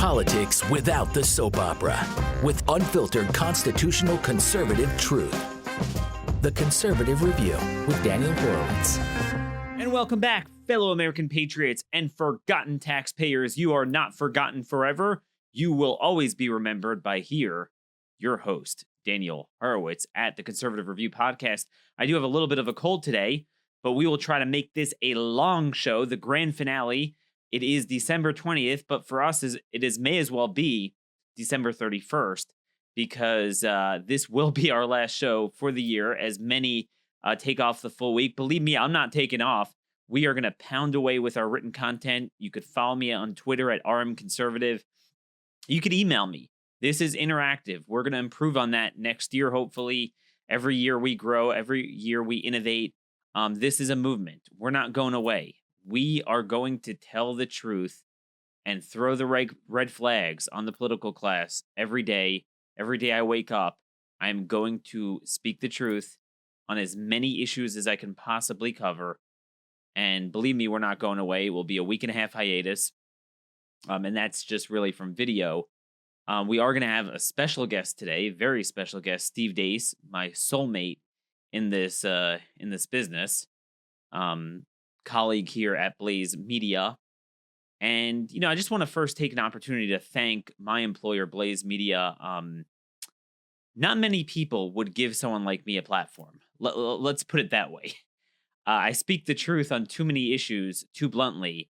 Politics without the soap opera, with unfiltered constitutional conservative truth. The Conservative Review with Daniel Horowitz. And welcome back, fellow American patriots and forgotten taxpayers. You are not forgotten forever. You will always be remembered by your host, Daniel Horowitz, at the Conservative Review podcast. I do have a little bit of a cold today, but we will try to make this a long show, the grand finale. It is December 20th, but for us, it may as well be December 31st, because this will be our last show for the year, as many take off the full week. Believe me, I'm not taking off. We are going to pound away with our written content. You could follow me on Twitter at rmconservative. You could email me. This is interactive. We're going to improve on that next year, hopefully. Every year we grow. Every year we innovate. This is a movement. We're not going away. We are going to tell the truth and throw the red flags on the political class every day. Every day I wake up, I'm going to speak the truth on as many issues as I can possibly cover. And believe me, we're not going away. It will be a week and a half hiatus. And that's just really from video. We are going to have a special guest today, very special guest, Steve Deace, my soulmate in this business, colleague here at Blaze Media. And, I just want to first take an opportunity to thank my employer, Blaze Media. Not many people would give someone like me a platform. Let's put it that way. I speak the truth on too many issues, too bluntly,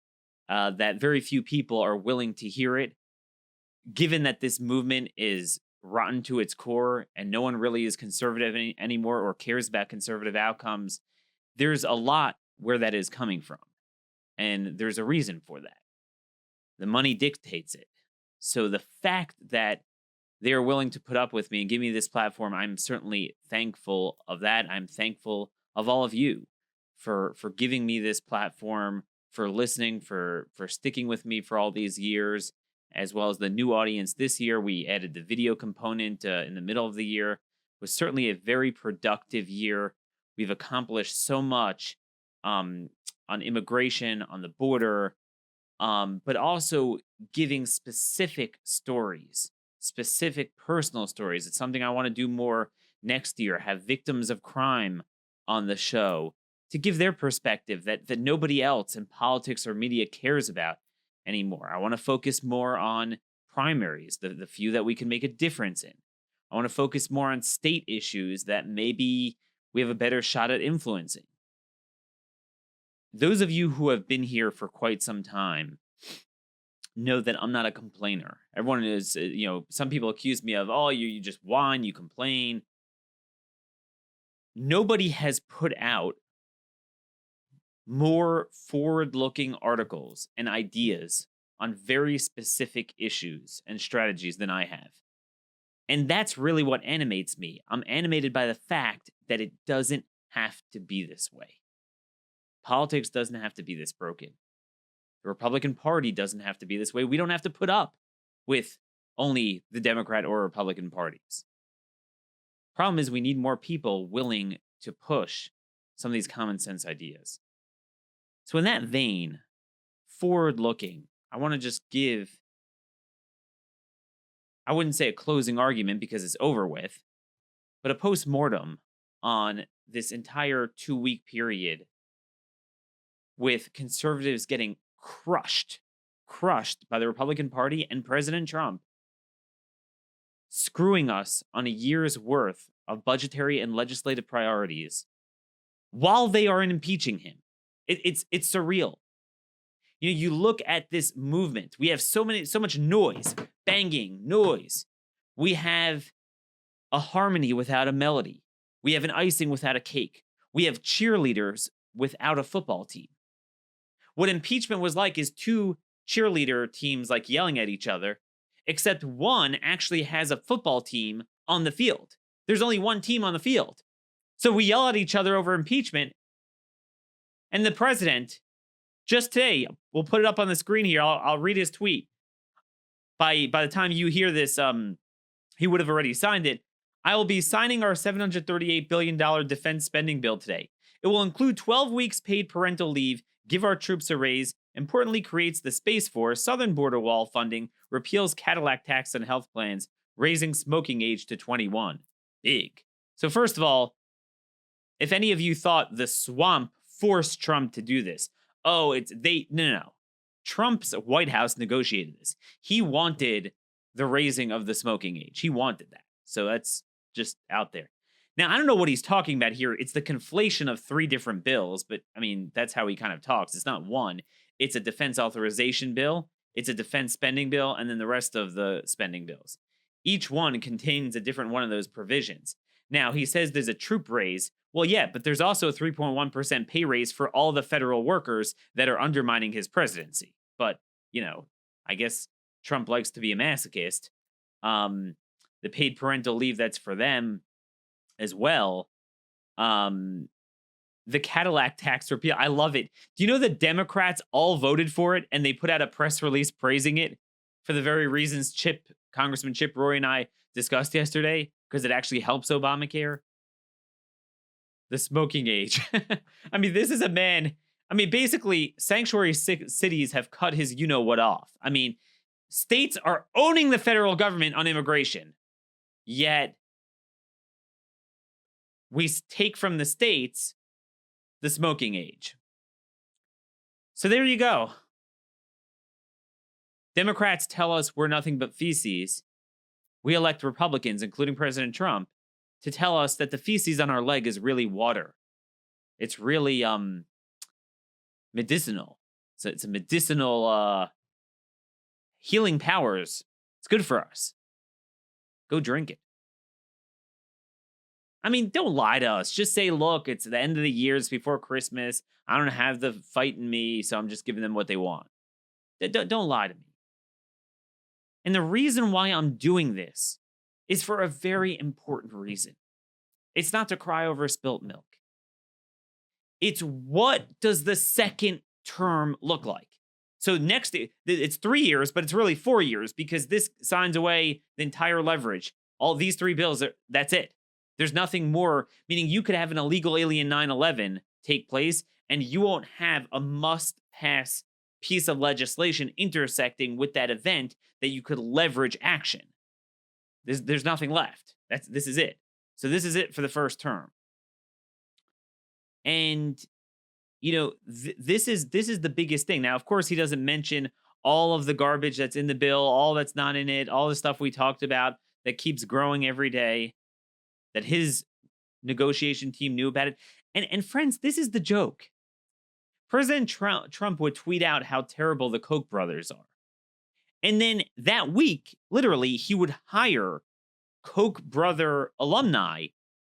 that very few people are willing to hear it. Given that this movement is rotten to its core and no one really is conservative anymore or cares about conservative outcomes, there's a lot where that is coming from. And there's a reason for that. The money dictates it. So the fact that they are willing to put up with me and give me this platform, I'm certainly thankful of that. I'm thankful of all of you for giving me this platform, for listening, for sticking with me for all these years, as well as the new audience this year. We added the video component in the middle of the year. It was certainly a very productive year. We've accomplished so much on immigration, on the border, but also giving specific stories, specific personal stories. It's something I want to do more next year, have victims of crime on the show to give their perspective that nobody else in politics or media cares about anymore. I want to focus more on primaries, the few that we can make a difference in. I want to focus more on state issues that maybe we have a better shot at influencing. Those of you who have been here for quite some time know that I'm not a complainer. Everyone is, some people accuse me of, you just whine, you complain. Nobody has put out more forward-looking articles and ideas on very specific issues and strategies than I have. And that's really what animates me. I'm animated by the fact that it doesn't have to be this way. Politics doesn't have to be this broken. The Republican Party doesn't have to be this way. We don't have to put up with only the Democrat or Republican parties. Problem is, we need more people willing to push some of these common sense ideas. So in that vein, forward-looking, I want to just give, I wouldn't say a closing argument because it's over with, but a post-mortem on this entire 2-week period with conservatives getting crushed by the Republican Party and President Trump, screwing us on a year's worth of budgetary and legislative priorities while they are impeaching him. It's surreal. You look at this movement. We have so much noise, banging, noise. We have a harmony without a melody. We have an icing without a cake. We have cheerleaders without a football team. What impeachment was like is two cheerleader teams like yelling at each other, except one actually has a football team on the field. There's only one team on the field. So we yell at each other over impeachment. And the president, just today, we'll put it up on the screen here. I'll read his tweet. By the time you hear this, he would have already signed it. I will be signing our $738 billion defense spending bill today. It will include 12 weeks paid parental leave, give our troops a raise, importantly creates the space for southern border wall funding, repeals Cadillac tax on health plans, raising smoking age to 21. Big. So first of all, if any of you thought the swamp forced Trump to do this, no. Trump's White House negotiated this. He wanted the raising of the smoking age. He wanted that. So that's just out there. Now, I don't know what he's talking about here. It's the conflation of three different bills, but I mean, that's how he kind of talks. It's not one. It's a defense authorization bill, it's a defense spending bill, and then the rest of the spending bills. Each one contains a different one of those provisions. Now, he says there's a troop raise. Well, yeah, but there's also a 3.1% pay raise for all the federal workers that are undermining his presidency. But, I guess Trump likes to be a masochist. The paid parental leave, that's for them as well. The Cadillac tax repeal, I love it. Do you know the Democrats all voted for it and they put out a press release praising it for the very reasons Congressman Chip Roy and I discussed yesterday, because it actually helps Obamacare? The smoking age. I mean, this is a man. I mean, basically, sanctuary cities have cut his you-know-what off. I mean, states are owning the federal government on immigration, yet we take from the states the smoking age. So there you go. Democrats tell us we're nothing but feces. We elect Republicans, including President Trump, to tell us that the feces on our leg is really water. It's really medicinal. So it's a medicinal healing powers. It's good for us. Go drink it. I mean, don't lie to us. Just say, look, it's the end of the year. It's before Christmas. I don't have the fight in me, so I'm just giving them what they want. Don't lie to me. And the reason why I'm doing this is for a very important reason. It's not to cry over spilt milk. It's what does the second term look like? So next, it's 3 years, but it's really 4 years because this signs away the entire leverage. All these three bills, that's it. There's nothing more, meaning you could have an illegal alien 9/11 take place and you won't have a must-pass piece of legislation intersecting with that event that you could leverage action. There's nothing left. This is it. So this is it for the first term. And this is the biggest thing. Now, of course, he doesn't mention all of the garbage that's in the bill, all that's not in it, all the stuff we talked about that keeps growing every day, that his negotiation team knew about it. And friends, this is the joke. President Trump would tweet out how terrible the Koch brothers are. And then that week, literally, he would hire Koch brother alumni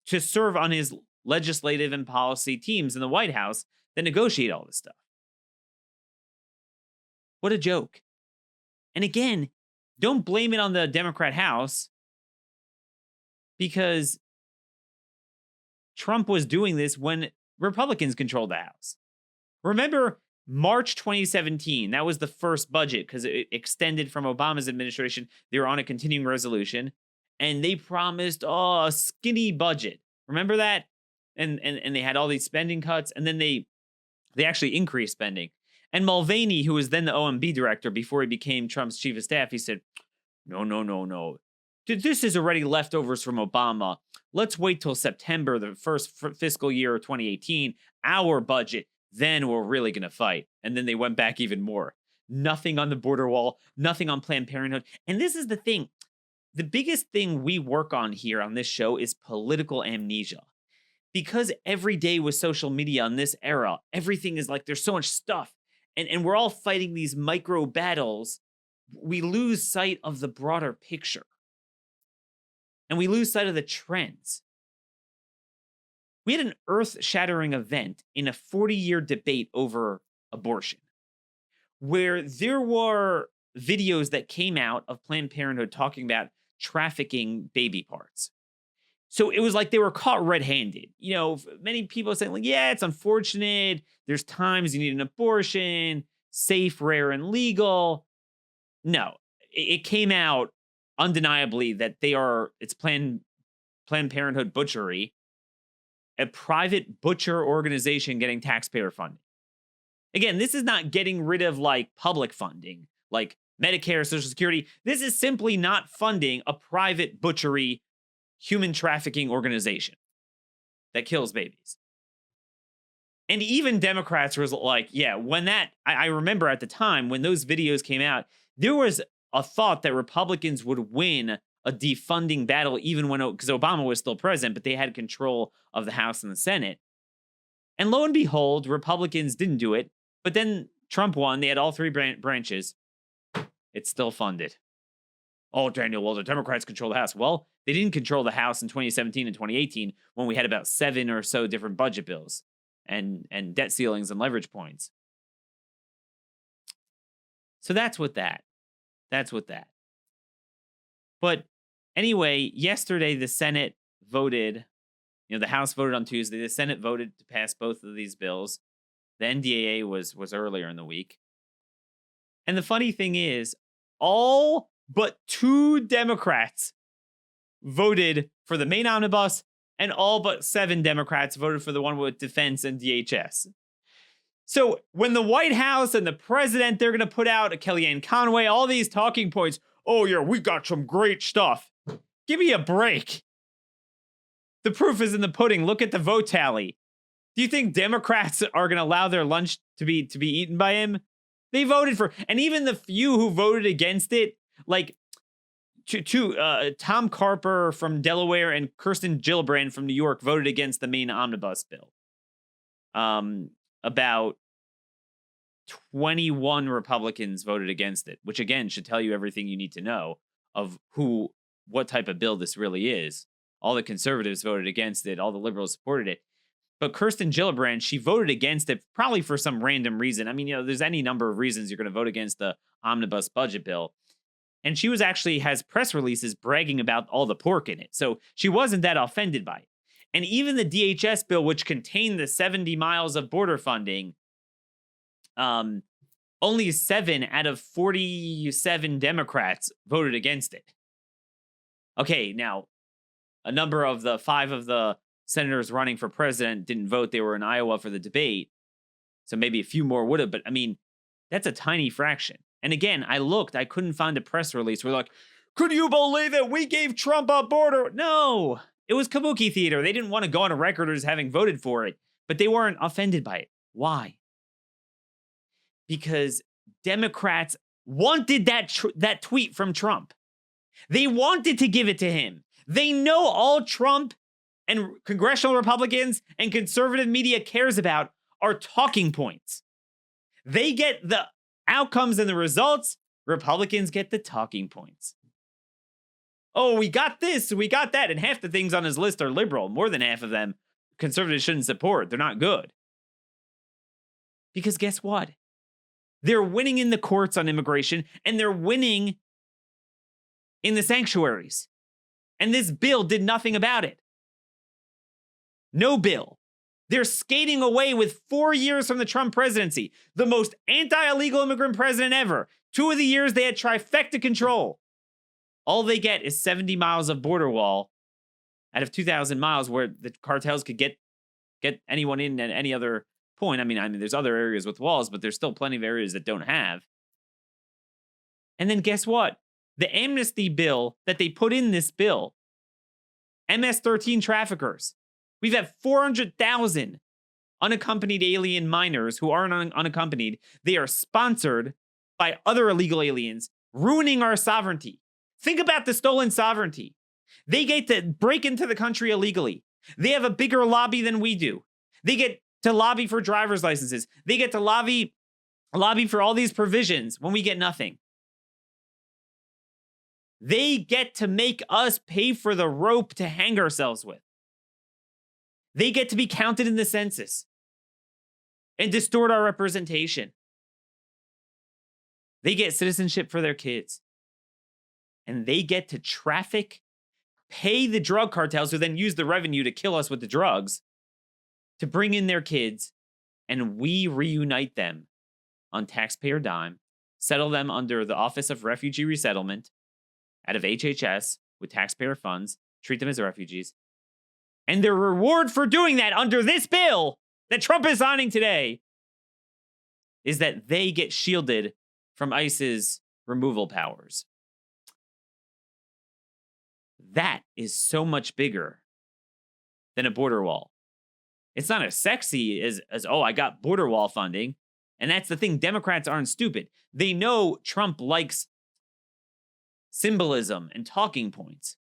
to serve on his legislative and policy teams in the White House that negotiate all this stuff. What a joke. And again, don't blame it on the Democrat House, because Trump was doing this when Republicans controlled the House. Remember March 2017, that was the first budget because it extended from Obama's administration. They were on a continuing resolution and they promised a skinny budget. Remember that? And they had all these spending cuts, and then they actually increased spending. And Mulvaney, who was then the OMB director before he became Trump's chief of staff, he said, no. This is already leftovers from Obama. Let's wait till September, the first fiscal year of 2018, our budget. Then we're really going to fight. And then they went back even more. Nothing on the border wall, nothing on Planned Parenthood. And this is the thing. The biggest thing we work on here on this show is political amnesia. Because every day with social media on this era, everything is like there's so much stuff. And we're all fighting these micro battles. We lose sight of the broader picture. And we lose sight of the trends. We had an earth-shattering event in a 40-year debate over abortion, where there were videos that came out of Planned Parenthood talking about trafficking baby parts. So it was like they were caught red-handed. Many people saying, like, yeah, it's unfortunate. There's times you need an abortion, safe, rare, and legal. No, it came out undeniably that it's Planned Parenthood butchery, a private butcher organization getting taxpayer funding. Again, this is not getting rid of like public funding, like Medicare, Social Security. This is simply not funding a private butchery, human trafficking organization that kills babies. And even Democrats were like, yeah, when I remember at the time when those videos came out, there was a thought that Republicans would win a defunding battle even when, because Obama was still president, but they had control of the House and the Senate. And lo and behold, Republicans didn't do it. But then Trump won. They had all three branches. It's still funded. Oh, Daniel, well, the Democrats control the House. Well, they didn't control the House in 2017 and 2018 when we had about 7 or so different budget bills and debt ceilings and leverage points. So that's what that. But anyway, yesterday the Senate voted, the House voted on Tuesday. The Senate voted to pass both of these bills. The NDAA was earlier in the week. And the funny thing is, all but 2 Democrats voted for the main omnibus, and all but 7 Democrats voted for the one with defense and DHS. So when the White House and the president, they're going to put out a Kellyanne Conway, all these talking points. Oh, yeah, we got some great stuff. Give me a break. The proof is in the pudding. Look at the vote tally. Do you think Democrats are going to allow their lunch to be eaten by him? They voted for, and even the few who voted against it, like Tom Carper from Delaware and Kirsten Gillibrand from New York voted against the main omnibus bill. About 21 Republicans voted against it, which again should tell you everything you need to know of what type of bill this really is. All the conservatives voted against it. All the liberals supported it. But Kirsten Gillibrand, she voted against it probably for some random reason. I mean, there's any number of reasons you're going to vote against the omnibus budget bill. And she has press releases bragging about all the pork in it. So she wasn't that offended by it. And even the DHS bill, which contained the 70 miles of border funding, only 7 out of 47 Democrats voted against it. Okay, now, a number of the 5 of the senators running for president didn't vote. They were in Iowa for the debate. So maybe a few more would have, but I mean, that's a tiny fraction. And again, I looked, I couldn't find a press release. We're like, could you believe it? We gave Trump a border. No, it was kabuki theater. They didn't want to go on a record as having voted for it, but they weren't offended by it. Why? Because Democrats wanted that tweet from Trump. They wanted to give it to him. They know all Trump and congressional Republicans and conservative media cares about are talking points. They get the outcomes and the results. Republicans get the talking points. Oh, we got this, we got that. And half the things on his list are liberal. More than half of them conservatives shouldn't support. They're not good. Because guess what? They're winning in the courts on immigration, and they're winning in the sanctuaries. And this bill did nothing about it. No bill. They're skating away with 4 years from the Trump presidency, the most anti-illegal immigrant president ever. 2 of the years they had trifecta control. All they get is 70 miles of border wall out of 2,000 miles where the cartels could get anyone in at any other point. I mean, there's other areas with walls, but there's still plenty of areas that don't have. And then guess what? The amnesty bill that they put in this bill, MS-13 traffickers. We've had 400,000 unaccompanied alien minors who aren't unaccompanied. They are sponsored by other illegal aliens, ruining our sovereignty. Think about the stolen sovereignty. They get to break into the country illegally. They have a bigger lobby than we do. They get to lobby for driver's licenses. They get to lobby for all these provisions when we get nothing. They get to make us pay for the rope to hang ourselves with. They get to be counted in the census and distort our representation. They get citizenship for their kids. And they get to traffic, pay the drug cartels who then use the revenue to kill us with the drugs to bring in their kids, and we reunite them on taxpayer dime, settle them under the Office of Refugee Resettlement out of HHS with taxpayer funds, treat them as refugees. And their reward for doing that under this bill that Trump is signing today is that they get shielded from ICE's removal powers. That is so much bigger than a border wall. It's not as sexy as oh, I got border wall funding. And that's the thing. Democrats aren't stupid. They know Trump likes symbolism and talking points.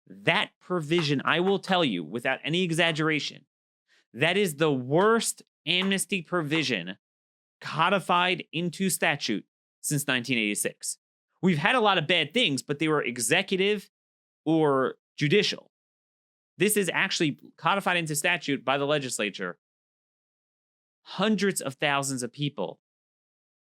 That provision, I will tell you without any exaggeration, that is the worst amnesty provision codified into statute since 1986. We've had a lot of bad things, but they were executive or judicial. This is actually codified into statute by the legislature. Hundreds of thousands of people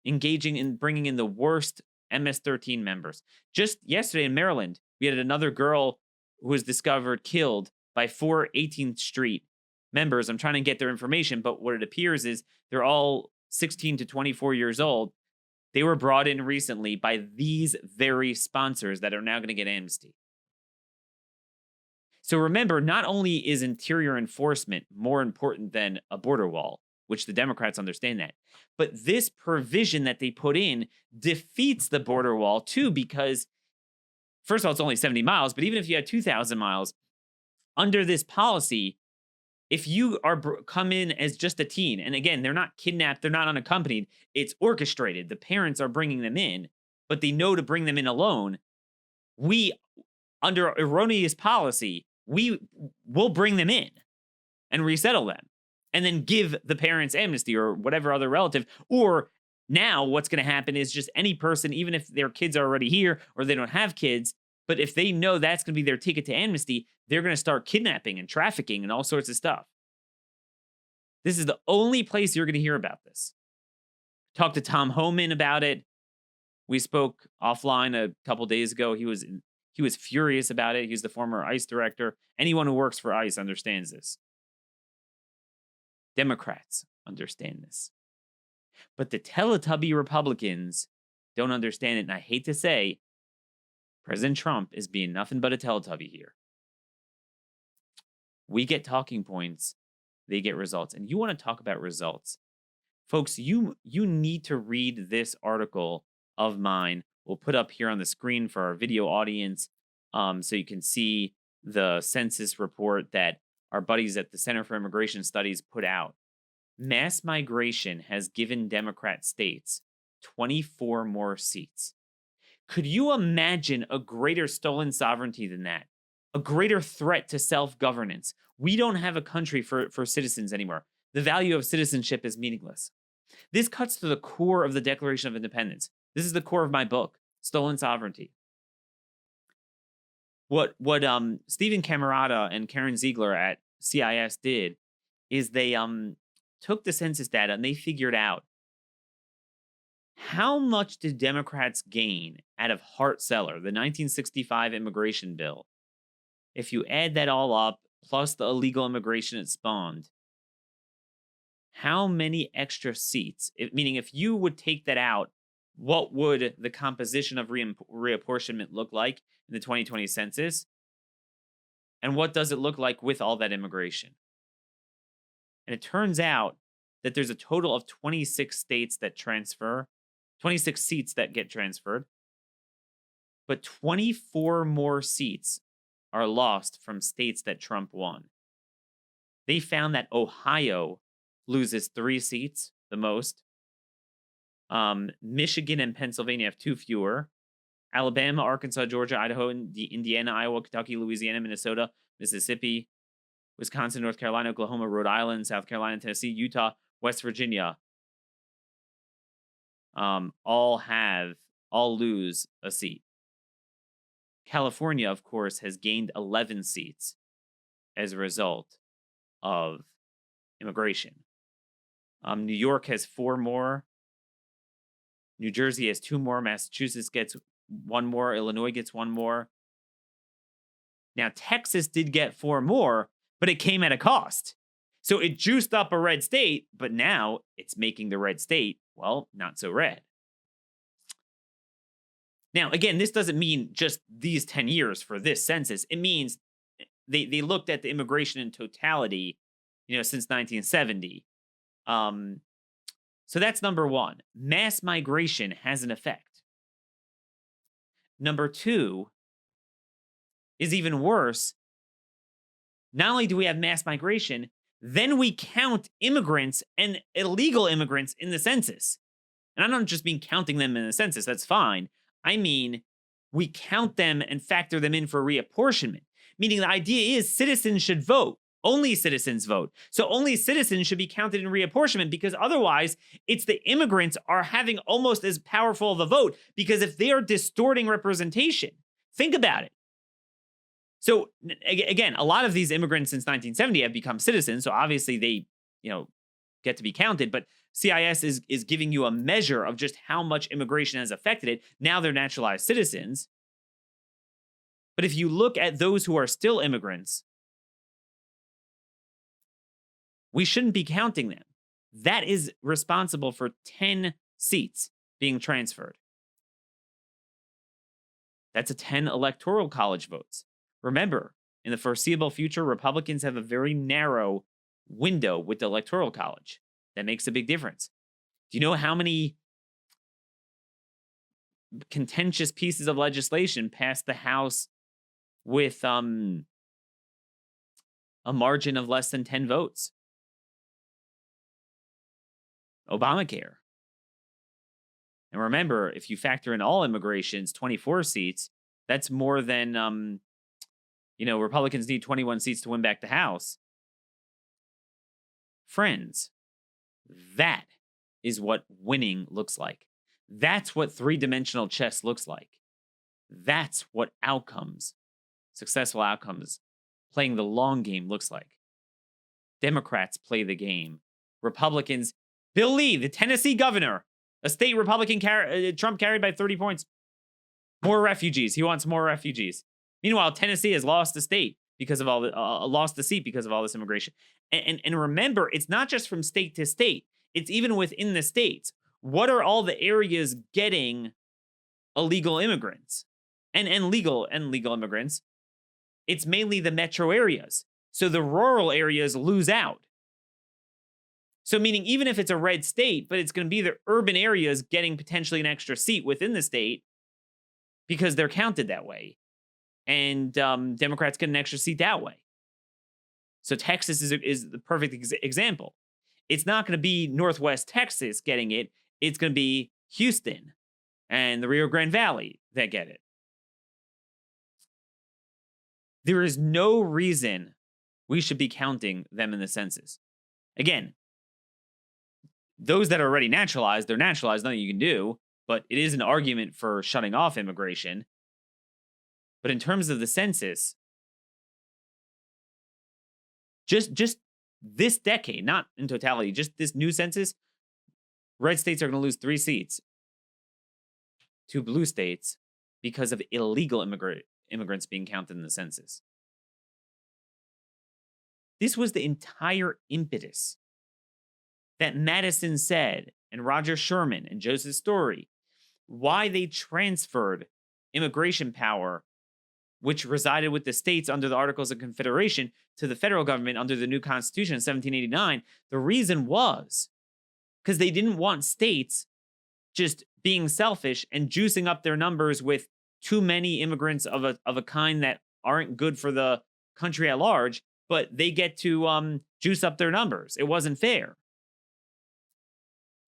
engaging in bringing in the worst MS-13 members. Just yesterday in Maryland, we had another girl who was discovered killed by 4 18th Street members. I'm trying to get their information, but what it appears is they're all 16 to 24 years old. They were brought in recently by these very sponsors that are now going to get amnesty. So remember, not only is interior enforcement more important than a border wall, which the Democrats understand that, but this provision that they put in defeats the border wall too, because first of all, it's only 70 miles, but even if you had 2,000 miles, under this policy, if you are come in as just a teen, and again, they're not kidnapped, they're not unaccompanied, it's orchestrated. The parents are bringing them in, but they know to bring them in alone. We, under erroneous policy, we will bring them in and resettle them and then give the parents amnesty or whatever other relative. Or now what's going to happen is just any person, even if their kids are already here or they don't have kids, but if they know that's going to be their ticket to amnesty, they're going to start kidnapping and trafficking and all sorts of stuff. This is the only place you're going to hear about this. Talked to Tom Homan about it. We spoke offline a couple days ago. He was furious about it. He's the former ICE director. Anyone who works for ICE understands this. Democrats understand this. But the Teletubby Republicans don't understand it. And I hate to say, President Trump is being nothing but a Teletubby here. We get talking points, they get results. And you want to talk about results. Folks, you need to read this article of mine. We'll put up here on the screen for our video audience so you can see the census report that our buddies at the Center for Immigration Studies put out. Mass migration has given Democrat states 24 more seats. Could you imagine a greater stolen sovereignty than that? A greater threat to self-governance? We don't have a country for citizens anymore. The value of citizenship is meaningless. This cuts to the core of the Declaration of Independence. This is the core of my book, Stolen Sovereignty. What Stephen Camarata and Karen Ziegler at CIS did is they took the census data and they figured out how much did Democrats gain out of Hart-Celler, the 1965 immigration bill. If you add that all up, plus the illegal immigration it spawned, how many extra seats, meaning if you would take that out, what would the composition of reapportionment look like in the 2020 census? And what does it look like with all that immigration? And it turns out that there's a total of 26 states that transfer, 26 seats that get transferred, but 24 more seats are lost from states that Trump won. They found that Ohio loses 3 seats, the most. Michigan and Pennsylvania have 2 fewer. Alabama, Arkansas, Georgia, Idaho, Indiana, Iowa, Kentucky, Louisiana, Minnesota, Mississippi, Wisconsin, North Carolina, Oklahoma, Rhode Island, South Carolina, Tennessee, Utah, West Virginia, all lose a seat. California, of course, has gained 11 seats as a result of immigration. New York has 4 more. New Jersey has 2 more. Massachusetts gets 1 more. Illinois gets 1 more. Now, Texas did get 4 more, but it came at a cost. So it juiced up a red state, but now it's making the red state, well, not so red. Now, again, this doesn't mean just these 10 years for this census. It means they looked at the immigration in totality, since 1970. So that's number one. Mass migration has an effect. Number two is even worse. Not only do we have mass migration, then we count immigrants and illegal immigrants in the census. And I don't just mean counting them in the census, that's fine. I mean, we count them and factor them in for reapportionment. Meaning the idea is citizens should vote. Only citizens vote. So only citizens should be counted in reapportionment, because otherwise it's the immigrants are having almost as powerful of a vote, because if they are distorting representation, think about it. So again, a lot of these immigrants since 1970 have become citizens. So obviously they, get to be counted, but CIS is giving you a measure of just how much immigration has affected it. Now they're naturalized citizens. But if you look at those who are still immigrants, we shouldn't be counting them. That is responsible for 10 seats being transferred. That's a 10 electoral college votes. Remember, in the foreseeable future, Republicans have a very narrow window with the electoral college. That makes a big difference. Do you know how many contentious pieces of legislation passed the House with a margin of less than 10 votes? Obamacare. And remember, if you factor in all immigrations, 24 seats, that's more than, Republicans need 21 seats to win back the House. Friends, that is what winning looks like. That's what three-dimensional chess looks like. That's what outcomes, successful outcomes, playing the long game looks like. Democrats play the game. Republicans, Bill Lee, the Tennessee governor, a state Republican, Trump carried by 30 points. More refugees. He wants more refugees. Meanwhile, Tennessee has lost the state because of lost the seat because of all this immigration. And remember, it's not just from state to state. It's even within the states. What are all the areas getting illegal immigrants and legal immigrants? It's mainly the metro areas. So the rural areas lose out. So meaning even if it's a red state, but it's going to be the urban areas getting potentially an extra seat within the state because they're counted that way. And Democrats get an extra seat that way. So Texas is the perfect example. It's not going to be Northwest Texas getting it. It's going to be Houston and the Rio Grande Valley that get it. There is no reason we should be counting them in the census. Again, those that are already naturalized, they're naturalized, nothing you can do, but it is an argument for shutting off immigration. But in terms of the census, just this decade, not in totality, just this new census, red states are going to lose 3 seats to blue states because of illegal immigrants being counted in the census. This was the entire impetus that Madison said, and Roger Sherman and Joseph Story, why they transferred immigration power, which resided with the states under the Articles of Confederation, to the federal government under the new Constitution in 1789. The reason was because they didn't want states just being selfish and juicing up their numbers with too many immigrants of a kind that aren't good for the country at large, but they get to juice up their numbers. It wasn't fair.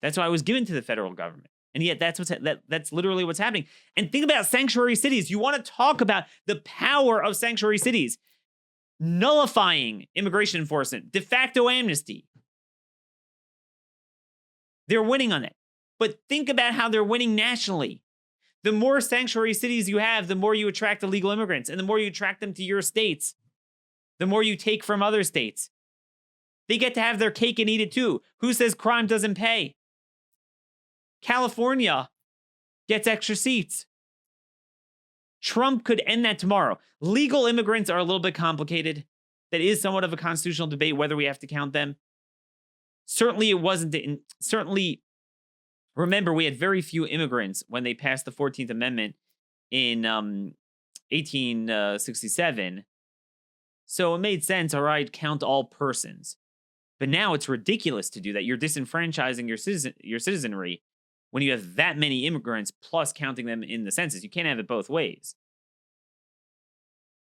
That's why it was given to the federal government. And yet that's literally what's happening. And think about sanctuary cities. You want to talk about the power of sanctuary cities. Nullifying immigration enforcement, de facto amnesty. They're winning on it. But think about how they're winning nationally. The more sanctuary cities you have, the more you attract illegal immigrants. And the more you attract them to your states, the more you take from other states. They get to have their cake and eat it too. Who says crime doesn't pay? California gets extra seats. Trump could end that tomorrow. Legal immigrants are a little bit complicated. That is somewhat of a constitutional debate whether we have to count them. Certainly it wasn't. Remember, we had very few immigrants when they passed the 14th Amendment in 1867. So it made sense, all right, count all persons. But now it's ridiculous to do that. You're disenfranchising your citizenry when you have that many immigrants plus counting them in the census. You can't have it both ways.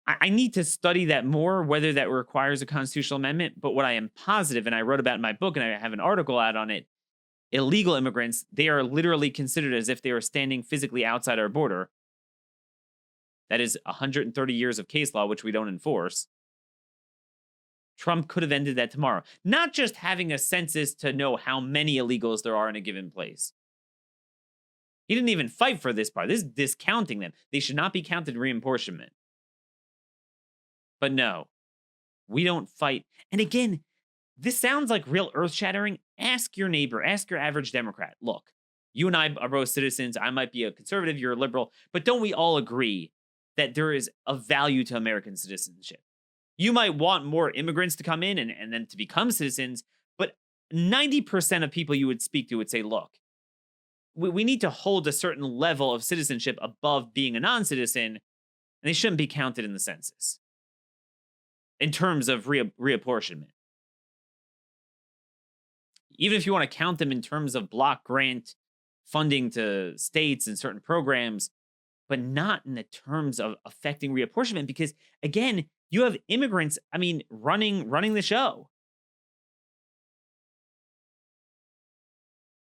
I need to study that more, whether that requires a constitutional amendment. But what I am positive, and I wrote about in my book, and I have an article out on it, illegal immigrants, they are literally considered as if they are standing physically outside our border. That is 130 years of case law, which we don't enforce. Trump could have ended that tomorrow. Not just having a census to know how many illegals there are in a given place. He didn't even fight for this part. This is discounting them. They should not be counted reapportionment. But no, we don't fight. And again, this sounds like real earth-shattering. Ask your neighbor, ask your average Democrat. Look, you and I are both citizens. I might be a conservative, you're a liberal. But don't we all agree that there is a value to American citizenship? You might want more immigrants to come in and then to become citizens, but 90% of people you would speak to would say, look, we need to hold a certain level of citizenship above being a non-citizen, and they shouldn't be counted in the census in terms of reapportionment. Even if you want to count them in terms of block grant funding to states and certain programs, but not in the terms of affecting reapportionment, because again, you have immigrants, running the show.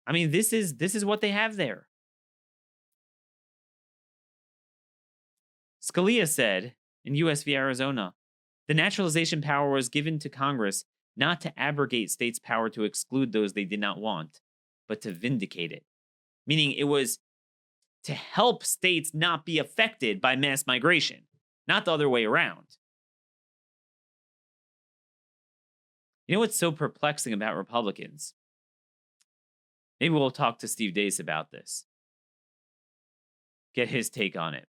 This is what they have there. Scalia said in U.S. v. Arizona, the naturalization power was given to Congress not to abrogate states' power to exclude those they did not want, but to vindicate it. Meaning it was to help states not be affected by mass migration, not the other way around. You know what's so perplexing about Republicans? Maybe we'll talk to Steve Deace about this. Get his take on it.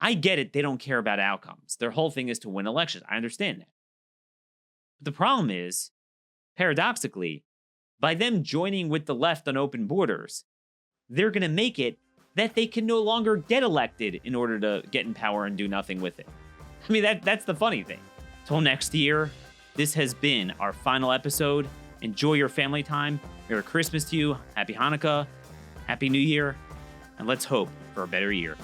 I get it, they don't care about outcomes. Their whole thing is to win elections. I understand that. But the problem is, paradoxically, by them joining with the left on open borders, they're going to make it that they can no longer get elected in order to get in power and do nothing with it. That's the funny thing. Till next year, this has been our final episode. Enjoy your family time. Merry Christmas to you. Happy Hanukkah. Happy New Year. And let's hope for a better year.